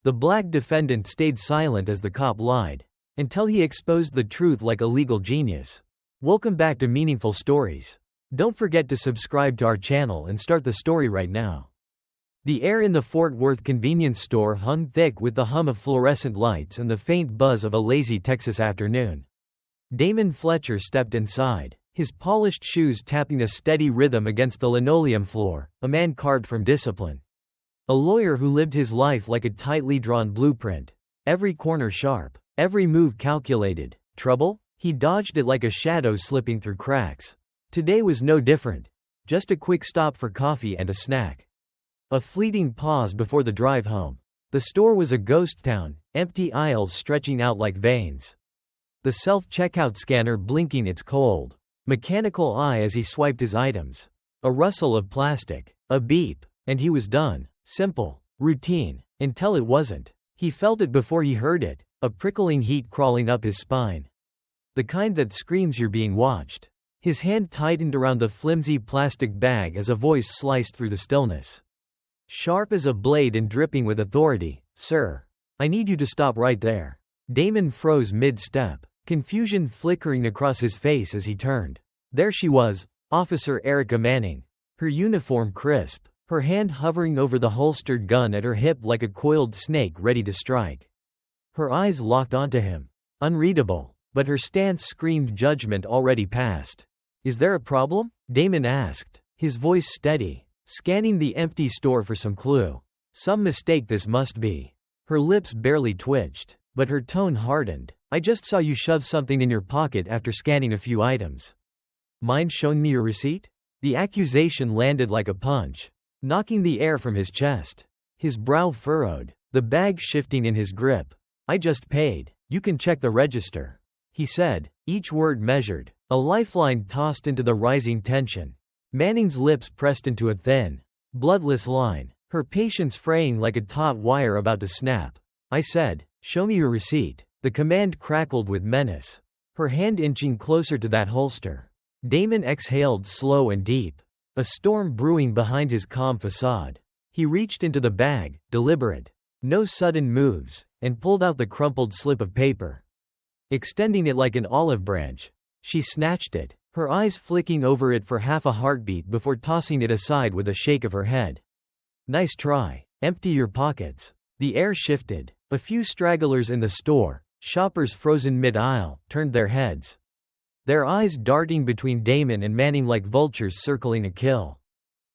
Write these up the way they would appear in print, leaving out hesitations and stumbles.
The black defendant stayed silent as the cop lied, until he exposed the truth like a legal genius. Welcome back to Meaningful Stories. Don't forget to subscribe to our channel and start the story right now. The air in the Fort Worth convenience store hung thick with the hum of fluorescent lights and the faint buzz of a lazy Texas afternoon. Damon Fletcher stepped inside, his polished shoes tapping a steady rhythm against the linoleum floor, a man carved from discipline. A lawyer who lived his life like a tightly drawn blueprint. Every corner sharp, every move calculated. Trouble? He dodged it like a shadow slipping through cracks. Today was no different. Just a quick stop for coffee and a snack. A fleeting pause before the drive home. The store was a ghost town, empty aisles stretching out like veins. The self-checkout scanner blinking its cold, mechanical eye as he swiped his items. A rustle of plastic, a beep, and he was done. Simple, routine, until it wasn't. He felt it before he heard it, a prickling heat crawling up his spine. The kind that screams you're being watched. His hand tightened around the flimsy plastic bag as a voice sliced through the stillness. Sharp as a blade and dripping with authority. Sir, I need you to stop right there. Damon froze mid-step, confusion flickering across his face as he turned. There she was, Officer Erica Manning. Her uniform crisp, her hand hovering over the holstered gun at her hip like a coiled snake ready to strike. Her eyes locked onto him. Unreadable, but her stance screamed judgment already past. Is there a problem? Damon asked, his voice steady, scanning the empty store for some clue. Some mistake this must be. Her lips barely twitched, but her tone hardened. I just saw you shove something in your pocket after scanning a few items. Mind showing me your receipt? The accusation landed like a punch, knocking the air from his chest. His brow furrowed, the bag shifting in his grip. I just paid. You can check the register, he said, each word measured, a lifeline tossed into the rising tension. Manning's lips pressed into a thin, bloodless line, her patience fraying like a taut wire about to snap. I said, show me your receipt. The command crackled with menace, her hand inching closer to that holster. Damon exhaled slow and deep, a storm brewing behind his calm facade. He reached into the bag, deliberate, no sudden moves, and pulled out the crumpled slip of paper. Extending it like an olive branch, she snatched it, her eyes flicking over it for half a heartbeat before tossing it aside with a shake of her head. Nice try. Empty your pockets. The air shifted. A few stragglers in the store, shoppers frozen mid-aisle, turned their heads, their eyes darting between Damon and Manning like vultures circling a kill.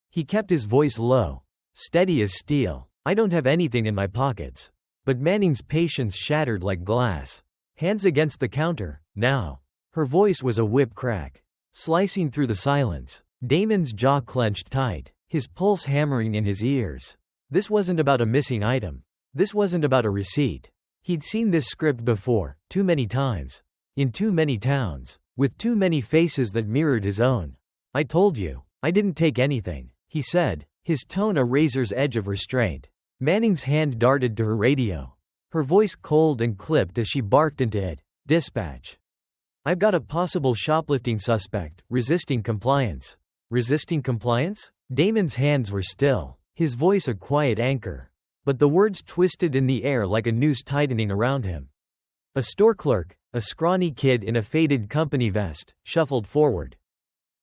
He kept his voice low, steady as steel. I don't have anything in my pockets. But Manning's patience shattered like glass. Hands against the counter, now. Her voice was a whip crack, slicing through the silence. Damon's jaw clenched tight, his pulse hammering in his ears. This wasn't about a missing item. This wasn't about a receipt. He'd seen this script before, too many times. In too many towns, with too many faces that mirrored his own. I told you, I didn't take anything, he said, his tone a razor's edge of restraint. Manning's hand darted to her radio, her voice cold and clipped as she barked into it. Dispatch. I've got a possible shoplifting suspect, resisting compliance. Resisting compliance? Damon's hands were still, his voice a quiet anchor. But the words twisted in the air like a noose tightening around him. A store clerk, a scrawny kid in a faded company vest, shuffled forward,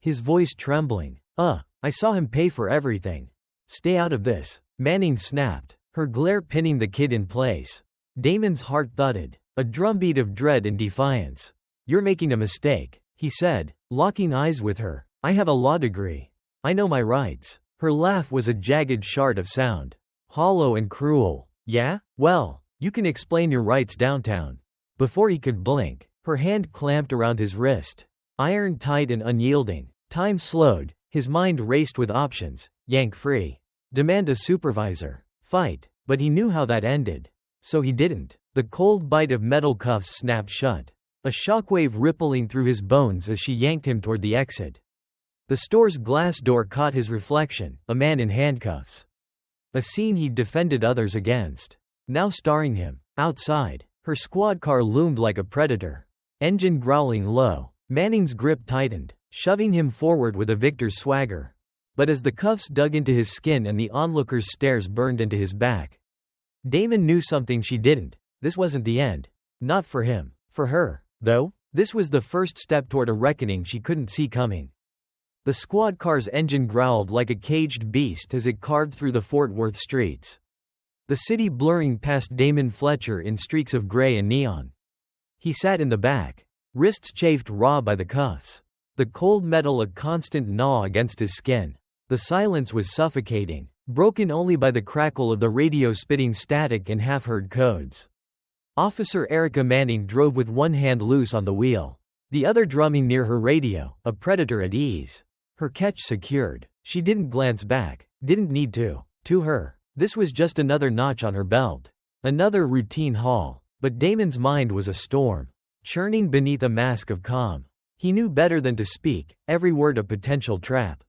his voice trembling. I saw him pay for everything. Stay out of this. Manning snapped, her glare pinning the kid in place. Damon's heart thudded, a drumbeat of dread and defiance. You're making a mistake, he said, locking eyes with her. I have a law degree. I know my rights. Her laugh was a jagged shard of sound, hollow and cruel. Yeah? Well, you can explain your rights downtown. Before he could blink, her hand clamped around his wrist, iron tight and unyielding. Time slowed, his mind raced with options. Yank free. Demand a supervisor. Fight. But he knew how that ended. So he didn't. The cold bite of metal cuffs snapped shut, a shockwave rippling through his bones as she yanked him toward the exit. The store's glass door caught his reflection, a man in handcuffs. A scene he'd defended others against, now starring him. Outside, her squad car loomed like a predator, engine growling low. Manning's grip tightened, shoving him forward with a victor's swagger. But as the cuffs dug into his skin and the onlooker's stares burned into his back, Damon knew something she didn't. This wasn't the end. Not for him. For her, though, this was the first step toward a reckoning she couldn't see coming. The squad car's engine growled like a caged beast as it carved through the Fort Worth streets. The city blurring past Damon Fletcher in streaks of gray and neon. He sat in the back, wrists chafed raw by the cuffs. The cold metal a constant gnaw against his skin. The silence was suffocating, broken only by the crackle of the radio spitting static and half-heard codes. Officer Erica Manning drove with one hand loose on the wheel, the other drumming near her radio, a predator at ease. Her catch secured. She didn't glance back, didn't need to. To her, this was just another notch on her belt. Another routine haul, but Damon's mind was a storm, churning beneath a mask of calm. He knew better than to speak, every word a potential trap.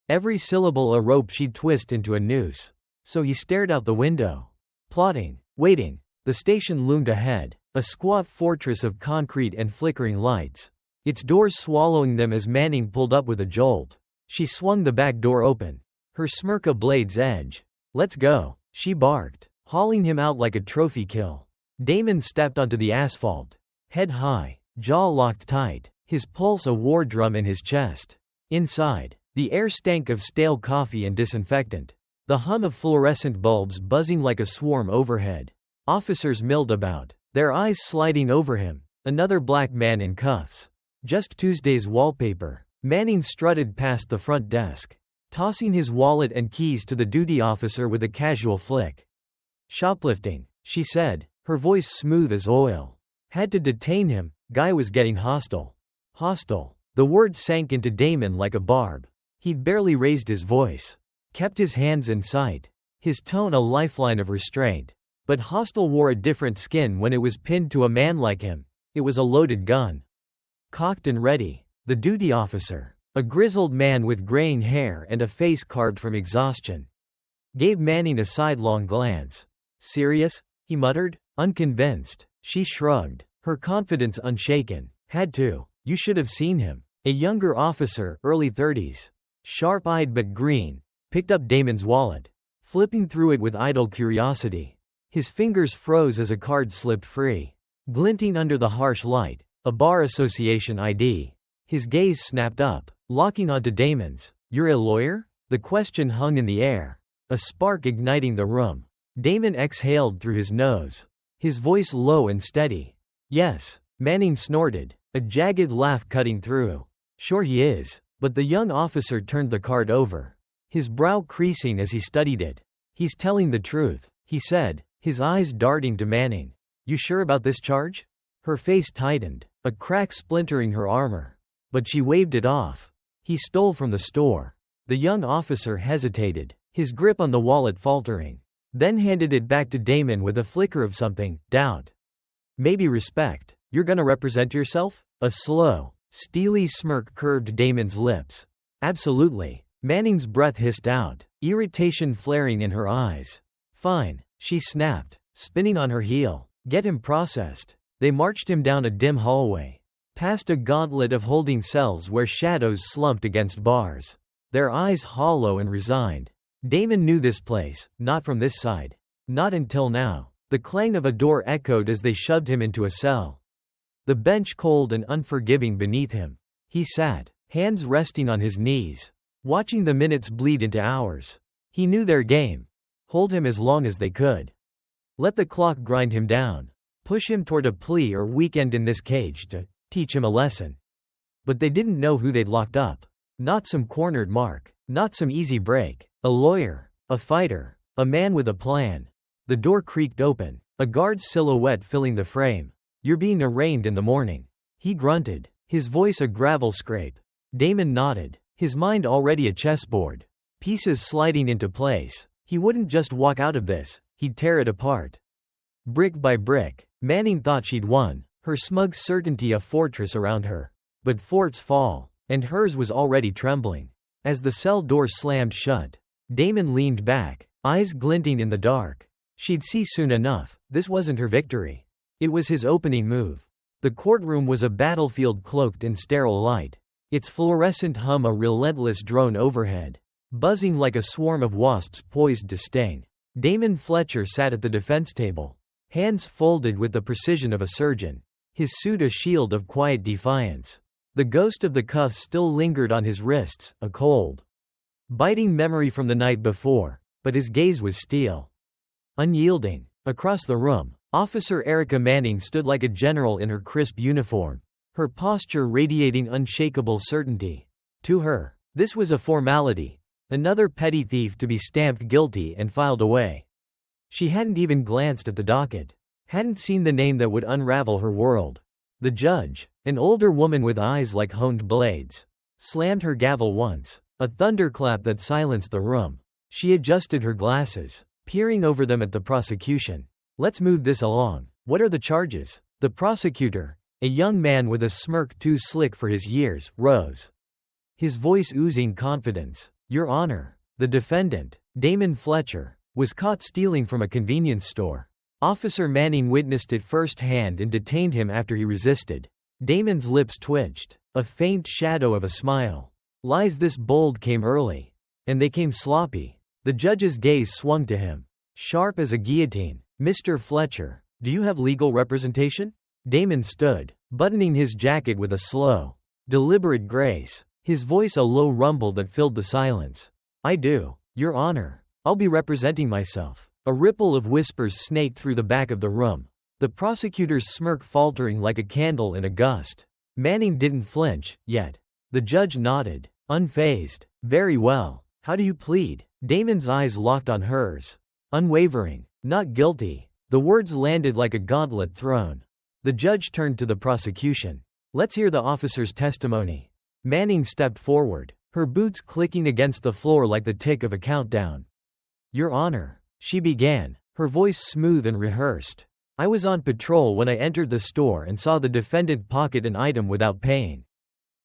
Every syllable a rope she'd twist into a noose. So he stared out the window. Plotting, waiting. The station loomed ahead, a squat fortress of concrete and flickering lights, its doors swallowing them as Manning pulled up with a jolt. She swung the back door open, her smirk a blade's edge. "Let's go," she barked, hauling him out like a trophy kill. Damon stepped onto the asphalt, head high, jaw locked tight, his pulse a war drum in his chest. Inside, the air stank of stale coffee and disinfectant, the hum of fluorescent bulbs buzzing like a swarm overhead. Officers milled about, their eyes sliding over him, another black man in cuffs. Just Tuesday's wallpaper. Manning strutted past the front desk, tossing his wallet and keys to the duty officer with a casual flick. "Shoplifting," she said, her voice smooth as oil. Had to detain him, guy was getting hostile. Hostile. The word sank into Damon like a barb. He'd barely raised his voice, kept his hands in sight, his tone a lifeline of restraint. But hostile wore a different skin when it was pinned to a man like him. It was a loaded gun. Cocked and ready. The duty officer, a grizzled man with graying hair and a face carved from exhaustion, gave Manning a sidelong glance. "Serious?" he muttered, unconvinced. She shrugged, her confidence unshaken. "Had to. You should have seen him." A younger officer, early 30s, sharp-eyed but green, picked up Damon's wallet, flipping through it with idle curiosity. His fingers froze as a card slipped free, glinting under the harsh light, a bar association ID. His gaze snapped up, locking onto Damon's. "You're a lawyer?" The question hung in the air, a spark igniting the room. Damon exhaled through his nose, his voice low and steady. "Yes," Manning snorted, a jagged laugh cutting through. "Sure he is." But the young officer turned the card over, his brow creasing as he studied it. "He's telling the truth," he said, his eyes darting to Manning. "You sure about this charge?" Her face tightened, a crack splintering her armor. But she waved it off. "He stole from the store." The young officer hesitated, his grip on the wallet faltering, then handed it back to Damon with a flicker of something, doubt. "Maybe respect. You're gonna represent yourself?" A slow, steely smirk curved Damon's lips. "Absolutely." Manning's breath hissed out, irritation flaring in her eyes. "Fine," she snapped, spinning on her heel. "Get him processed." They marched him down a dim hallway, past a gauntlet of holding cells where shadows slumped against bars, their eyes hollow and resigned. Damon knew this place, not from this side. Not until now. The clang of a door echoed as they shoved him into a cell. The bench cold and unforgiving beneath him. He sat, hands resting on his knees, watching the minutes bleed into hours. He knew their game. Hold him as long as they could. Let the clock grind him down. Push him toward a plea or weekend in this cage to teach him a lesson. But they didn't know who they'd locked up. Not some cornered mark. Not some easy break. A lawyer. A fighter. A man with a plan. The door creaked open, a guard's silhouette filling the frame. "You're being arraigned in the morning." He grunted, his voice a gravel scrape. Damon nodded, his mind already a chessboard, pieces sliding into place. He wouldn't just walk out of this, he'd tear it apart. Brick by brick. Manning thought she'd won, her smug certainty a fortress around her. But forts fall, and hers was already trembling. As the cell door slammed shut, Damon leaned back, eyes glinting in the dark. She'd see soon enough, this wasn't her victory. It was his opening move. The courtroom was a battlefield cloaked in sterile light, its fluorescent hum a relentless drone overhead, buzzing like a swarm of wasps poised to sting. Damon Fletcher sat at the defense table, hands folded with the precision of a surgeon, his suit a shield of quiet defiance. The ghost of the cuffs still lingered on his wrists, a cold, biting memory from the night before, but his gaze was steel, unyielding. Across the room, Officer Erica Manning stood like a general in her crisp uniform, her posture radiating unshakable certainty. To her, this was a formality, another petty thief to be stamped guilty and filed away. She hadn't even glanced at the docket, hadn't seen the name that would unravel her world. The judge, an older woman with eyes like honed blades, slammed her gavel once, a thunderclap that silenced the room. She adjusted her glasses, peering over them at the prosecution. Let's move this along. What are the charges? The prosecutor, a young man with a smirk too slick for his years, rose, his voice oozing confidence. Your Honor, the defendant, Damon Fletcher, was caught stealing from a convenience store. Officer Manning witnessed it firsthand and detained him after he resisted. Damon's lips twitched, a faint shadow of a smile. Lies this bold came early. And they came sloppy. The judge's gaze swung to him, sharp as a guillotine. Mr. Fletcher, do you have legal representation? Damon stood, buttoning his jacket with a slow, deliberate grace, his voice a low rumble that filled the silence. I do, Your Honor. I'll be representing myself. A ripple of whispers snaked through the back of the room, the prosecutor's smirk faltering like a candle in a gust. Manning didn't flinch, yet. The judge nodded, unfazed. Very well. How do you plead? Damon's eyes locked on hers. Unwavering. Not guilty. The words landed like a gauntlet thrown. The judge turned to the prosecution. Let's hear the officer's testimony. Manning stepped forward, her boots clicking against the floor like the tick of a countdown. Your Honor, she began, her voice smooth and rehearsed. I was on patrol when I entered the store and saw the defendant pocket an item without paying.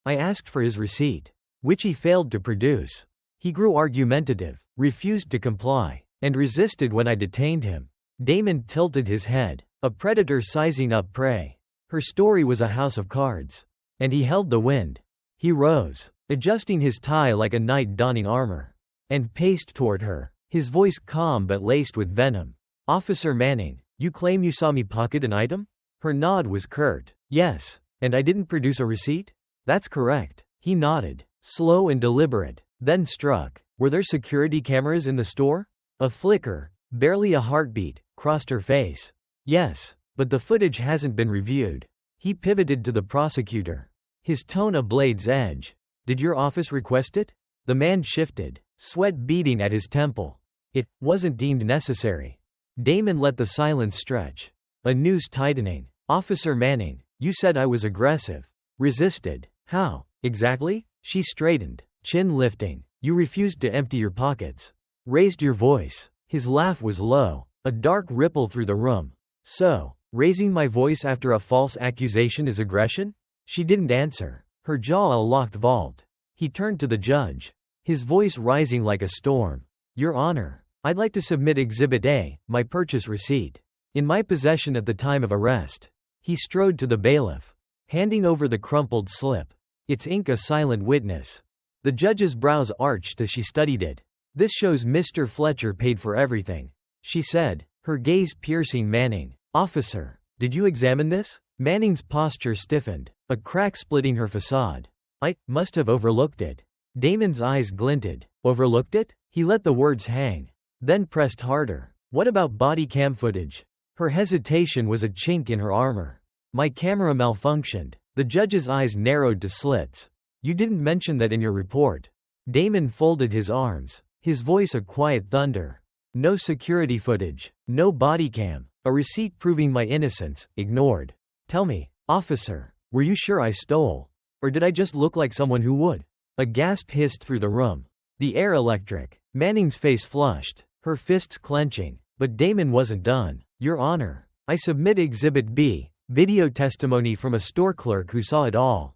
I asked for his receipt, which he failed to produce. He grew argumentative, refused to comply, and resisted when I detained him. Damon tilted his head, a predator sizing up prey. Her story was a house of cards. And he held the wind. He rose, adjusting his tie like a knight donning armor, and paced toward her, his voice calm but laced with venom. Officer Manning, you claim you saw me pocket an item? Her nod was curt. Yes. And I didn't produce a receipt? That's correct. He nodded, slow and deliberate, then struck. Were there security cameras in the store? A flicker, barely a heartbeat, crossed her face. Yes, but the footage hasn't been reviewed. He pivoted to the prosecutor, his tone a blade's edge. Did your office request it? The man shifted, sweat beading at his temple. It wasn't deemed necessary. Damon let the silence stretch, a noose tightening. Officer Manning, you said I was aggressive. Resisted. How, exactly? She straightened, chin lifting. You refused to empty your pockets. Raised your voice. His laugh was low, a dark ripple through the room. So, raising my voice after a false accusation is aggression? She didn't answer, her jaw a locked vault. He turned to the judge, his voice rising like a storm. Your Honor, I'd like to submit Exhibit A, my purchase receipt, in my possession at the time of arrest. He strode to the bailiff, handing over the crumpled slip, its ink a silent witness. The judge's brows arched as she studied it. This shows Mr. Fletcher paid for everything, she said, her gaze piercing Manning. Officer, did you examine this? Manning's posture stiffened, a crack splitting her facade. I must have overlooked it. Damon's eyes glinted. Overlooked it? He let the words hang, then pressed harder. What about body cam footage? Her hesitation was a chink in her armor. My camera malfunctioned. The judge's eyes narrowed to slits. You didn't mention that in your report. Damon folded his arms, his voice a quiet thunder. No security footage, no body cam, a receipt proving my innocence, ignored. Tell me, officer, were you sure I stole? Or did I just look like someone who would? A gasp hissed through the room. The air electric. Manning's face flushed, her fists clenching. But Damon wasn't done. Your Honor, I submit Exhibit B, video testimony from a store clerk who saw it all.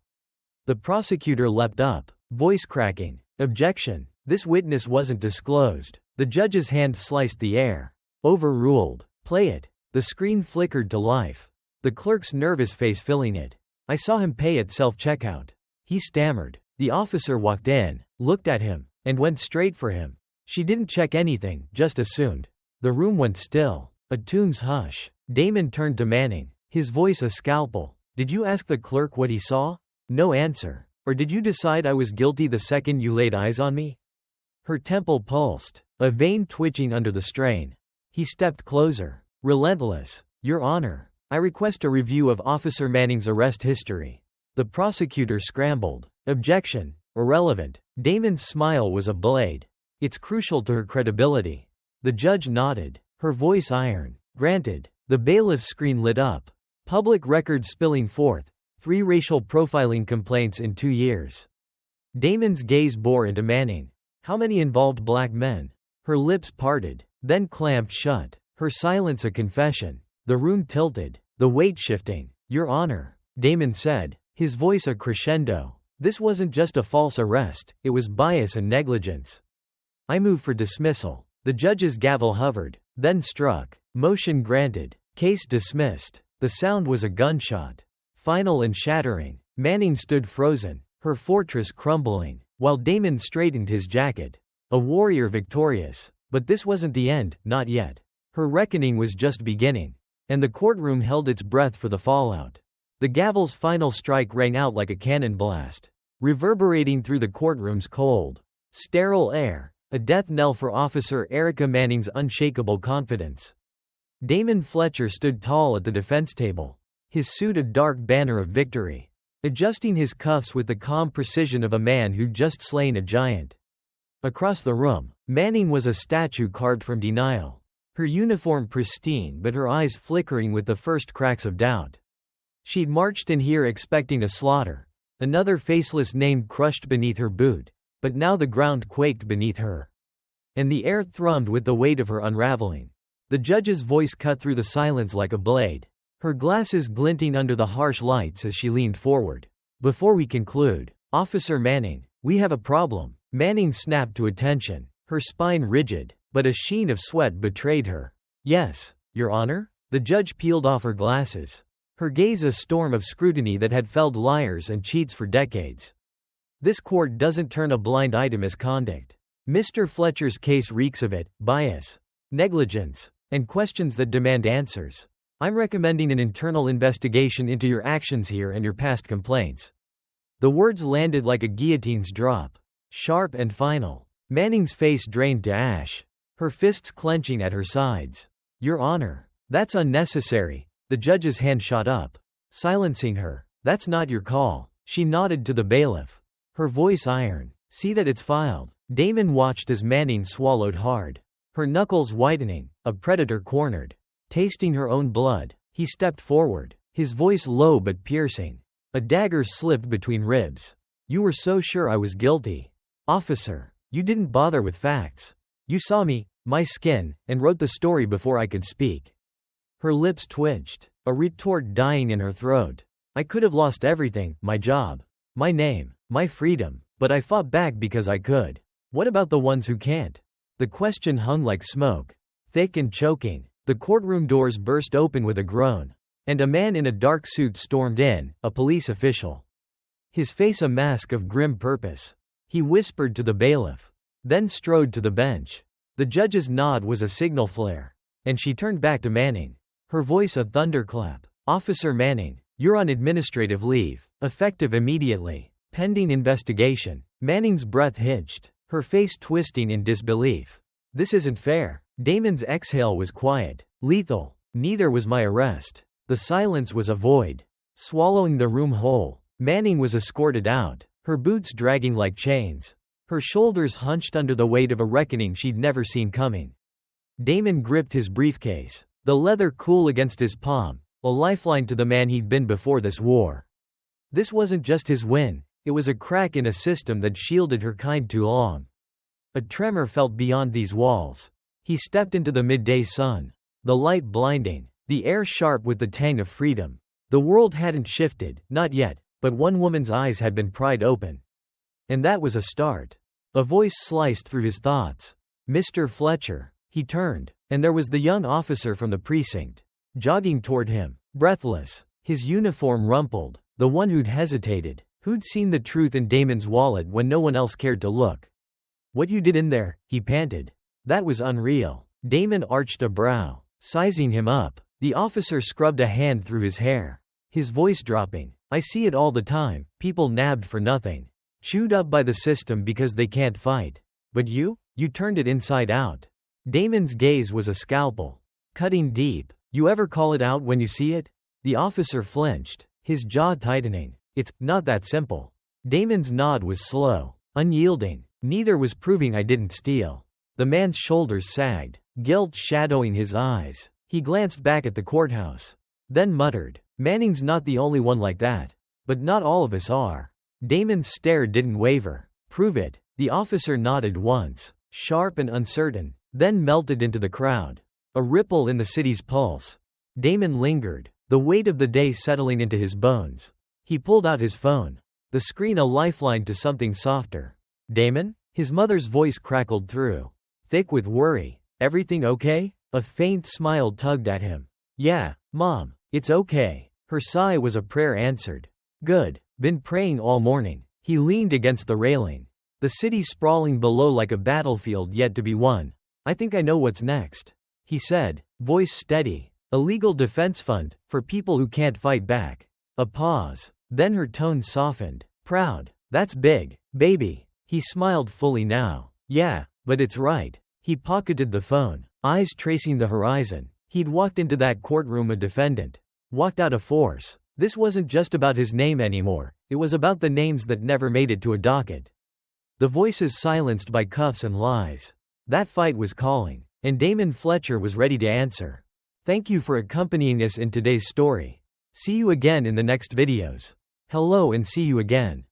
The prosecutor leapt up, voice cracking. Objection. This witness wasn't disclosed. The judge's hand sliced the air. Overruled. Play it. The screen flickered to life, the clerk's nervous face filling it. I saw him pay at self-checkout. He stammered. The officer walked in, looked at him, and went straight for him. She didn't check anything, just assumed. The room went still. A tomb's hush. Damon turned to Manning, his voice a scalpel. Did you ask the clerk what he saw? No answer. Or did you decide I was guilty the second you laid eyes on me? Her temple pulsed, a vein twitching under the strain. He stepped closer. Relentless. Your Honor, I request a review of Officer Manning's arrest history. The prosecutor scrambled. Objection. Irrelevant. Damon's smile was a blade. It's crucial to her credibility. The judge nodded, her voice iron. Granted. The bailiff's screen lit up. Public records spilling forth. 3 racial profiling complaints in 2 years. Damon's gaze bore into Manning. How many involved black men? Her lips parted, then clamped shut. Her silence a confession. The room tilted, the weight shifting. Your Honor, Damon said, his voice a crescendo. This wasn't just a false arrest, it was bias and negligence. I move for dismissal. The judge's gavel hovered, then struck. Motion granted. Case dismissed. The sound was a gunshot. Final and shattering. Manning stood frozen, her fortress crumbling, while Damon straightened his jacket. A warrior victorious. But this wasn't the end, not yet. Her reckoning was just beginning. And the courtroom held its breath for the fallout. The gavel's final strike rang out like a cannon blast, reverberating through the courtroom's cold, sterile air, a death knell for Officer Erica Manning's unshakable confidence. Damon Fletcher stood tall at the defense table, his suit a dark banner of victory, adjusting his cuffs with the calm precision of a man who'd just slain a giant. Across the room, Manning was a statue carved from denial, her uniform pristine but her eyes flickering with the first cracks of doubt. She'd marched in here expecting a slaughter, another faceless name crushed beneath her boot, but now the ground quaked beneath her. And the air thrummed with the weight of her unraveling. The judge's voice cut through the silence like a blade, her glasses glinting under the harsh lights as she leaned forward. Before we conclude, Officer Manning, we have a problem. Manning snapped to attention, her spine rigid, but a sheen of sweat betrayed her. Yes, Your Honor? The judge peeled off her glasses, her gaze a storm of scrutiny that had felled liars and cheats for decades. This court doesn't turn a blind eye to misconduct. Mr. Fletcher's case reeks of it, bias, negligence, and questions that demand answers. I'm recommending an internal investigation into your actions here and your past complaints. The words landed like a guillotine's drop, sharp and final. Manning's face drained to ash, her fists clenching at her sides. Your Honor, that's unnecessary. The judge's hand shot up, silencing her. That's not your call. She nodded to the bailiff, her voice iron. See that it's filed. Damon watched as Manning swallowed hard, her knuckles whitening, a predator cornered. Tasting her own blood, he stepped forward, his voice low but piercing. A dagger slipped between ribs. You were so sure I was guilty. Officer, you didn't bother with facts. You saw me, my skin, and wrote the story before I could speak. Her lips twitched, a retort dying in her throat. I could have lost everything, my job, my name, my freedom, but I fought back because I could. What about the ones who can't? The question hung like smoke, thick and choking. The courtroom doors burst open with a groan, and a man in a dark suit stormed in, a police official. His face a mask of grim purpose. He whispered to the bailiff, then strode to the bench. The judge's nod was a signal flare, and she turned back to Manning, her voice a thunderclap. Officer Manning, you're on administrative leave, effective immediately, pending investigation. Manning's breath hitched, her face twisting in disbelief. This isn't fair. Damon's exhale was quiet, lethal. Neither was my arrest. The silence was a void, swallowing the room whole. Manning was escorted out, her boots dragging like chains, her shoulders hunched under the weight of a reckoning she'd never seen coming. Damon gripped his briefcase, the leather cool against his palm, a lifeline to the man he'd been before this war. This wasn't just his win, it was a crack in a system that shielded her kind too long. A tremor felt beyond these walls. He stepped into the midday sun, the light blinding, the air sharp with the tang of freedom. The world hadn't shifted, not yet, but one woman's eyes had been pried open. And that was a start. A voice sliced through his thoughts. Mr. Fletcher. He turned, and there was the young officer from the precinct, jogging toward him, breathless, his uniform rumpled, the one who'd hesitated, who'd seen the truth in Damon's wallet when no one else cared to look. What you did in there, he panted. That was unreal. Damon arched a brow, sizing him up. The officer scrubbed a hand through his hair, his voice dropping. I see it all the time, people nabbed for nothing. Chewed up by the system because they can't fight. But you turned it inside out. Damon's gaze was a scalpel, cutting deep. You ever call it out when you see it? The officer flinched, his jaw tightening. It's not that simple. Damon's nod was slow, unyielding. Neither was proving I didn't steal. The man's shoulders sagged, guilt shadowing his eyes. He glanced back at the courthouse, then muttered, Manning's not the only one like that. But not all of us are. Damon's stare didn't waver. Prove it. The officer nodded once, sharp and uncertain, then melted into the crowd. A ripple in the city's pulse. Damon lingered, the weight of the day settling into his bones. He pulled out his phone, the screen a lifeline to something softer. Damon? His mother's voice crackled through, thick with worry. Everything okay? A faint smile tugged at him. Yeah, Mom, it's okay. Her sigh was a prayer answered. Good. Been praying all morning. He leaned against the railing. The city sprawling below like a battlefield yet to be won. I think I know what's next, he said, voice steady. A legal defense fund, for people who can't fight back. A pause. Then her tone softened. Proud. That's big, baby. He smiled fully now. Yeah, but it's right. He pocketed the phone, eyes tracing the horizon. He'd walked into that courtroom a defendant. Walked out of force. This wasn't just about his name anymore. It was about the names that never made it to a docket. The voices silenced by cuffs and lies. That fight was calling, and Damon Fletcher was ready to answer. Thank you for accompanying us in today's story. See you again in the next videos. Hello and see you again.